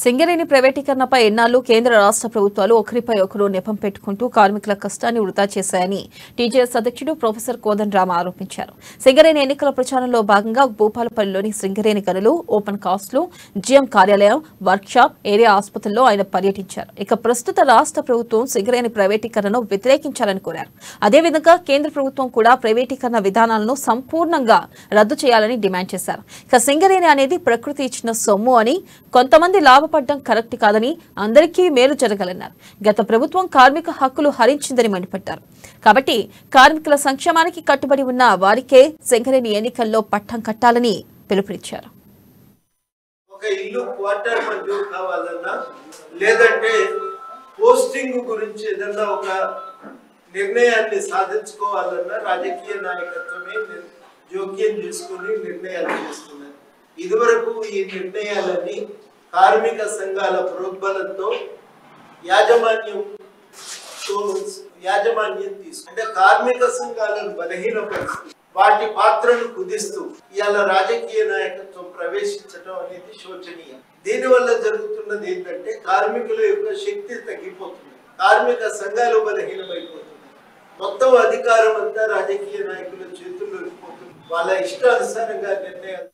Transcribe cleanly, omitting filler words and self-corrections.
సింగరేణి ప్రైవేటీకరణపై ఎన్నాళ్లు కేంద్ర రాష్ట్ర ప్రభుత్వాలు ఒకరిపై ఒకరు నెపం పెట్టుకుంటూ కార్మికుల కష్టాన్ని వృధా చేశాయని టీజేఎస్ అధ్యక్షుడు ప్రొఫెసర్ కోదండరామ ఆరోపించారు. సింగరేణి ఎన్నికల ప్రచారంలో భాగంగా భూపాలపల్లిలోని సింగరేణి గనులు, ఓపెన్ కాస్ట్లు, జీఎం కార్యాలయం, వర్క్షాప్, ఏరియా ఆసుపత్రుల్లో ఆయన పర్యటించారు. ఇక ప్రస్తుత రాష్ట్ర ప్రభుత్వం సింగరేణి ప్రైవేటీకరణను వ్యతిరేకించాలని కోరారు. అదేవిధంగా కేంద్ర ప్రభుత్వం కూడా ప్రైవేటీకరణ విధానాలను సంపూర్ణంగా రద్దు చేయాలని డిమాండ్ చేశారు. ఇక సింగరేణి అనేది ప్రకృతి ఇచ్చిన సొమ్ము అని, కొంతమంది లాభపడడం కరెక్ట్ కాదని, అందరికీ మేలు జరగాలన్నారు. గత ప్రభుత్వం కార్మిక హక్కులు హరించిందని మండిపడ్డారు. కాబట్టి కార్మికుల సంక్షేమానికి కట్టుబడి ఉన్న వారికే సింగరేణి ఎన్నికల్లో పట్టం కట్టాలని పిలుపునిచ్చారు. ఒక ఇల్లు క్వార్టర్ మంజూరు కావాలన్నా లేదంటే పోస్టింగ్ గురించి ఏదన్నా ఒక నిర్ణయాన్ని సాధించుకోవాలన్నా రాజకీయ నాయకత్వమే జోక్యం చేసుకుని నిర్ణయాలు చేస్తున్నారు. ఇదివరకు ఈ నిర్ణయాలన్నీ కార్మిక సంఘాల ప్రోద్బలంతో యాజమాన్యం అంటే కార్మిక సంఘాలను బలహీనపరుస్తూ వాటి పాత్రను కుదిస్తూ ఇవాళ రాజకీయ నాయకత్వం ప్రవేశించడం అనేది శోచనీయం. దీనివల్ల జరుగుతున్నది ఏంటంటే కార్మికుల యొక్క శక్తి తగ్గిపోతుంది, కార్మిక సంఘాలు బలహీనమైపోతుంది, మొత్తం అధికారం అంతా రాజకీయ నాయకుల చేతుల్లో వెళ్ళిపోతుంది. వాళ్ళ ఇష్టానుసారంగా నిర్ణయాలు